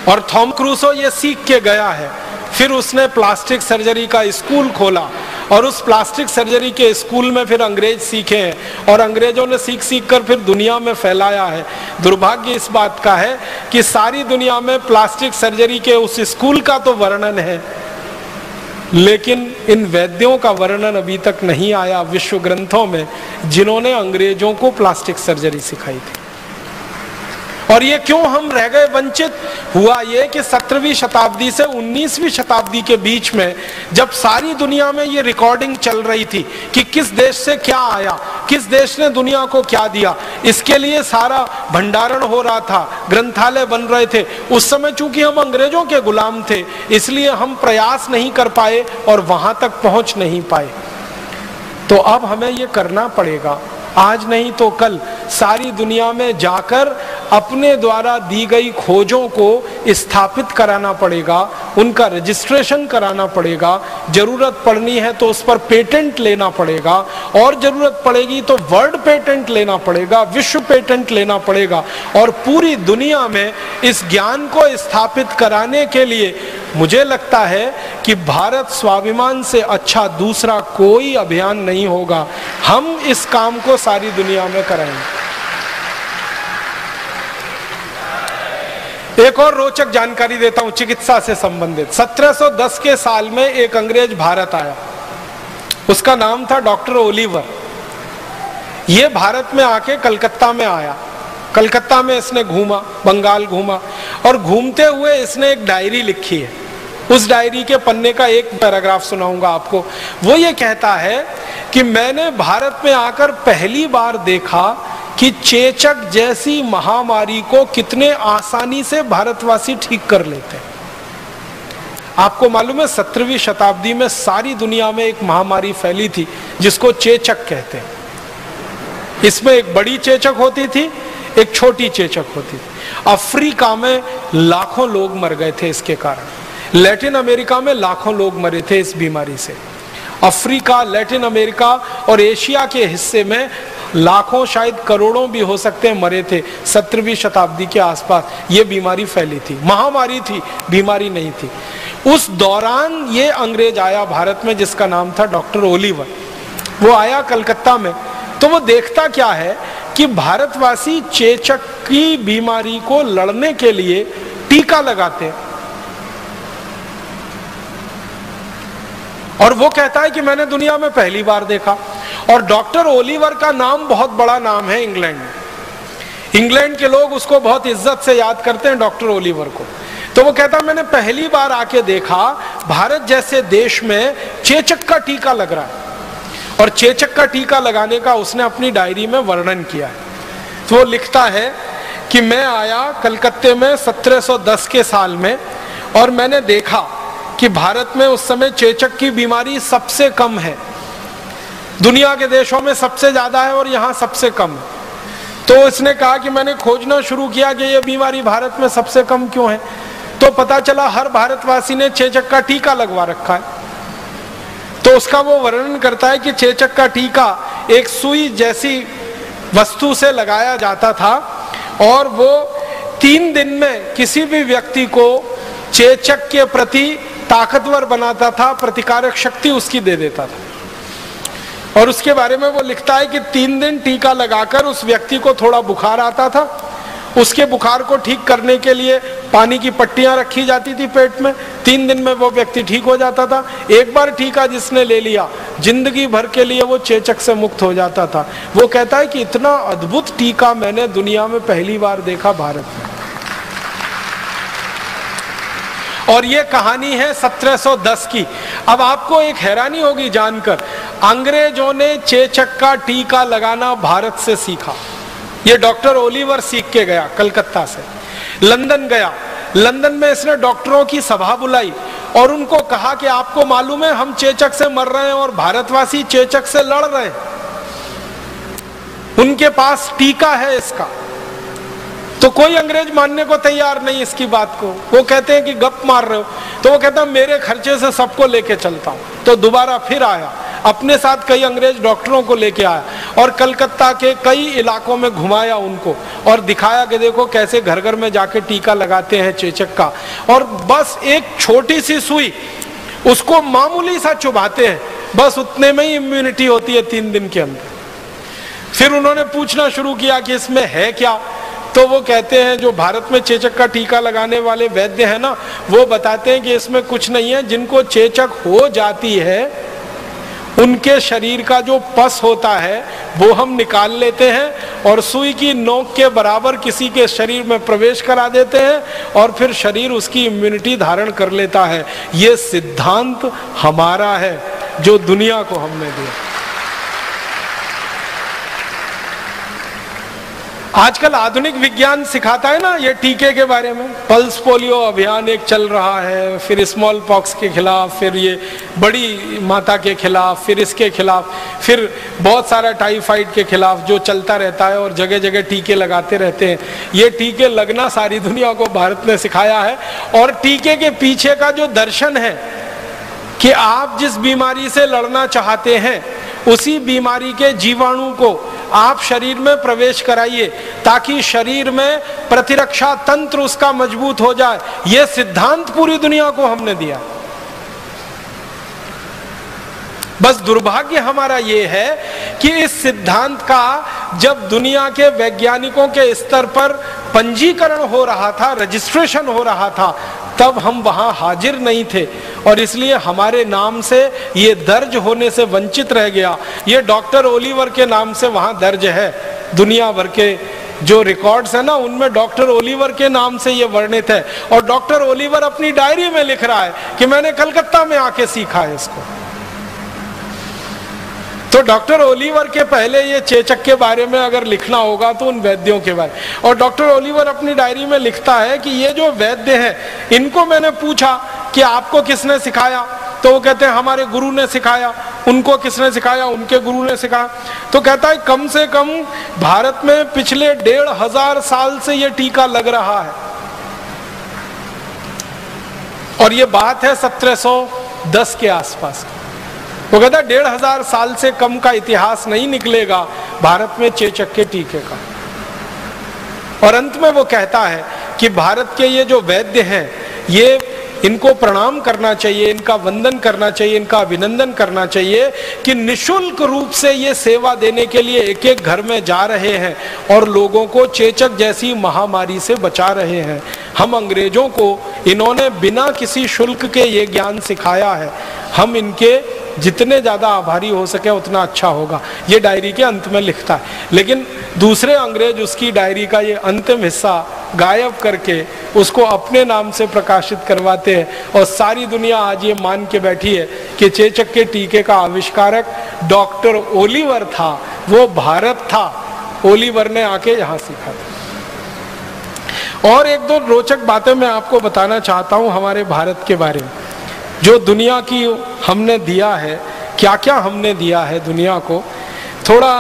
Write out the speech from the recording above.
और थॉम क्रूसो ये सीख के गया है। फिर उसने प्लास्टिक सर्जरी का स्कूल खोला और उस प्लास्टिक सर्जरी के स्कूल में फिर अंग्रेज सीखे हैं और अंग्रेजों ने सीख सीख कर फिर दुनिया में फैलाया है। दुर्भाग्य इस बात का है कि सारी दुनिया में प्लास्टिक सर्जरी के उस स्कूल का तो वर्णन है, लेकिन इन वैद्यों का वर्णन अभी तक नहीं आया विश्व ग्रंथों में जिन्होंने अंग्रेजों को प्लास्टिक सर्जरी सिखाई थी। और ये क्यों हम रह गए वंचित? हुआ ये कि 17वीं शताब्दी से 19वीं शताब्दी के बीच में जब सारी दुनिया में ये रिकॉर्डिंग चल रही थी कि किस देश से क्या आया, किस देश ने दुनिया को क्या दिया, इसके लिए सारा भंडारण हो रहा था, ग्रंथालय बन रहे थे। उस समय चूंकि हम अंग्रेजों के गुलाम थे इसलिए हम प्रयास नहीं कर पाए और वहां तक पहुंच नहीं पाए। तो अब हमें ये करना पड़ेगा, आज नहीं तो कल सारी दुनिया में जाकर अपने द्वारा दी गई खोजों को स्थापित कराना पड़ेगा, उनका रजिस्ट्रेशन कराना पड़ेगा, जरूरत पड़नी है तो उस पर पेटेंट लेना पड़ेगा और जरूरत पड़ेगी तो वर्ल्ड पेटेंट लेना पड़ेगा, विश्व पेटेंट लेना पड़ेगा। और पूरी दुनिया में इस ज्ञान को स्थापित कराने के लिए मुझे लगता है कि भारत स्वाभिमान से अच्छा दूसरा कोई अभियान नहीं होगा। हम इस काम को सारी दुनिया में कराएंगे। एक और रोचक जानकारी देता हूं चिकित्सा से संबंधित। 1710 के साल में एक अंग्रेज भारत आया, उसका नाम था डॉक्टर ओलिवर। ये भारत में आके कलकत्ता में आया, कलकत्ता में इसने घूमा, बंगाल घूमा और घूमते हुए इसने एक डायरी लिखी है। उस डायरी के पन्ने का एक पैराग्राफ सुनाऊंगा आपको। वो ये कहता है कि मैंने भारत में आकर पहली बार देखा कि चेचक जैसी महामारी को कितने आसानी से भारतवासी ठीक कर लेते हैं। आपको मालूम है 17वीं शताब्दी में सारी दुनिया में एक महामारी फैली थी जिसको चेचक कहते हैं। इसमें एक बड़ी चेचक होती थी, एक छोटी चेचक होती थी। अफ्रीका में लाखों लोग मर गए थे इसके कारण। लैटिन अमेरिका में लाखों लोग मरे थे इस बीमारी से। अफ्रीका, लैटिन अमेरिका और एशिया के हिस्से में लाखों शायद करोड़ों भी हो सकते हैं मरे थे 17वीं शताब्दी के आसपास। ये बीमारी फैली थी, महामारी थी, बीमारी नहीं थी। उस दौरान ये अंग्रेज आया भारत में जिसका नाम था डॉक्टर ओलिवर। वो आया कलकत्ता में, तो वो देखता क्या है कि भारतवासी चेचक की बीमारी को लड़ने के लिए टीका लगाते हैं। और वो कहता है कि मैंने दुनिया में पहली बार देखा। और डॉक्टर ओलिवर का नाम बहुत बड़ा नाम है इंग्लैंड में। इंग्लैंड के लोग उसको बहुत इज्जत से याद करते हैं डॉक्टर ओलिवर को। तो वो कहता मैंने पहली बार आके देखा भारत जैसे देश में चेचक का टीका लग रहा है। और चेचक का टीका लगाने का उसने अपनी डायरी में वर्णन किया है। तो वो लिखता है कि मैं आया कलकत्ते में 1710 के साल में और मैंने देखा कि भारत में उस समय चेचक की बीमारी सबसे कम है। दुनिया के देशों में सबसे ज्यादा है और यहाँ सबसे कम है। तो इसने कहा कि मैंने खोजना शुरू किया कि ये बीमारी भारत में सबसे कम क्यों है। तो पता चला हर भारतवासी ने चेचक का टीका लगवा रखा है। तो उसका वो वर्णन करता है कि चेचक का टीका एक सुई जैसी वस्तु से लगाया जाता था और वो 3 दिन में किसी भी व्यक्ति को चेचक के प्रति ताकतवर बनाता था, प्रतिकारक शक्ति उसकी दे देता था। और उसके बारे में वो लिखता है कि 3 दिन टीका लगाकर उस व्यक्ति को थोड़ा बुखार आता था। उसके बुखार को ठीक करने के लिए पानी की पट्टियां रखी जाती थी पेट में। 3 दिन में वो व्यक्ति ठीक हो जाता था। एक बार टीका जिसने ले लिया जिंदगी भर के लिए वो चेचक से मुक्त हो जाता था। वो कहता है कि इतना अद्भुत टीका मैंने दुनिया में पहली बार देखा भारत में। और ये कहानी है 1710 की। अब आपको एक हैरानी होगी जानकर, अंग्रेजों ने चेचक का टीका लगाना भारत से सीखा। ये डॉक्टर ओलिवर सीख के गया कलकत्ता से, लंदन गया। लंदन में इसने डॉक्टरों की सभा बुलाई और उनको कहा कि आपको मालूम है हम चेचक से मर रहे हैं और भारतवासी चेचक से लड़ रहे हैं, उनके पास टीका है इसका। तो कोई अंग्रेज मानने को तैयार नहीं इसकी बात को। वो कहते हैं कि गप मार रहे हो। तो वो कहता मेरे खर्चे से सबको लेके चलता हूं। तो दोबारा फिर आया, अपने साथ कई अंग्रेज डॉक्टरों को लेके आया और कलकत्ता के कई इलाकों में घुमाया उनको और दिखाया कि देखो कैसे घर घर में जाके टीका लगाते हैं चेचक का। और बस एक छोटी सी सुई उसको मामूली सा चुभाते हैं, बस उतने में ही इम्यूनिटी होती है 3 दिन के अंदर। फिर उन्होंने पूछना शुरू किया कि इसमें है क्या, तो वो कहते हैं जो भारत में चेचक का टीका लगाने वाले वैद्य हैं ना, वो बताते हैं कि इसमें कुछ नहीं है, जिनको चेचक हो जाती है उनके शरीर का जो पस होता है वो हम निकाल लेते हैं और सुई की नोक के बराबर किसी के शरीर में प्रवेश करा देते हैं और फिर शरीर उसकी इम्यूनिटी धारण कर लेता है। ये सिद्धांत हमारा है जो दुनिया को हमने दिया। आजकल आधुनिक विज्ञान सिखाता है ना ये टीके के बारे में। पल्स पोलियो अभियान एक चल रहा है, फिर स्मॉल पॉक्स के खिलाफ, फिर ये बड़ी माता के खिलाफ, फिर इसके खिलाफ, फिर बहुत सारा टाइफाइड के खिलाफ जो चलता रहता है और जगह जगह टीके लगाते रहते हैं। ये टीके लगना सारी दुनिया को भारत ने सिखाया है। और टीके के पीछे का जो दर्शन है कि आप जिस बीमारी से लड़ना चाहते हैं उसी बीमारी के जीवाणु को आप शरीर में प्रवेश कराइए ताकि शरीर में प्रतिरक्षा तंत्र उसका मजबूत हो जाए। यह सिद्धांत पूरी दुनिया को हमने दिया। बस दुर्भाग्य हमारा ये है कि इस सिद्धांत का जब दुनिया के वैज्ञानिकों के स्तर पर पंजीकरण हो रहा था, रजिस्ट्रेशन हो रहा था, तब हम वहां हाजिर नहीं थे और इसलिए हमारे नाम से ये दर्ज होने से वंचित रह गया। ये डॉक्टर ओलिवर के नाम से वहां दर्ज है। दुनिया भर के जो रिकॉर्ड्स है ना उनमें डॉक्टर ओलिवर के नाम से ये वर्णित है और डॉक्टर ओलिवर अपनी डायरी में लिख रहा है कि मैंने कलकत्ता में आके सीखा है इसको। तो डॉक्टर ओलिवर के पहले ये चेचक के बारे में अगर लिखना होगा तो उन वैद्यों के बारे में। और डॉक्टर ओलिवर अपनी डायरी में लिखता है कि ये जो वैद्य हैं इनको मैंने पूछा कि आपको किसने सिखाया, तो वो कहते हैं हमारे गुरु ने सिखाया। उनको किसने सिखाया, उनके गुरु ने सिखाया। तो कहता है कम से कम भारत में पिछले 1500 साल से ये टीका लग रहा है और ये बात है 1710 के आसपास। वो कहता है 1500 साल से कम का इतिहास नहीं निकलेगा भारत में चेचक के टीके का। और अंत में वो कहता है कि भारत के ये जो वैद्य हैं ये इनको प्रणाम करना चाहिए, इनका वंदन करना चाहिए, इनका अभिनंदन करना चाहिए कि निशुल्क रूप से ये सेवा देने के लिए एक एक घर में जा रहे हैं और लोगों को चेचक जैसी महामारी से बचा रहे हैं। हम अंग्रेजों को इन्होंने बिना किसी शुल्क के ये ज्ञान सिखाया है। हम इनके जितने ज्यादा आभारी हो सके उतना अच्छा होगा, ये डायरी के अंत में लिखता है। लेकिन दूसरे अंग्रेज उसकी डायरी का ये अंतिम हिस्सा गायब करके उसको अपने नाम से प्रकाशित करवाते हैं और सारी दुनिया आज ये मान के बैठी है कि चेचक के टीके का आविष्कारक डॉक्टर ओलिवर था, वो भारत था, ओलिवर ने आके यहाँ सीखा था। और एक दो रोचक बातें मैं आपको बताना चाहता हूँ हमारे भारत के बारे में, जो दुनिया की हमने दिया है, क्या क्या हमने दिया है दुनिया को। थोड़ा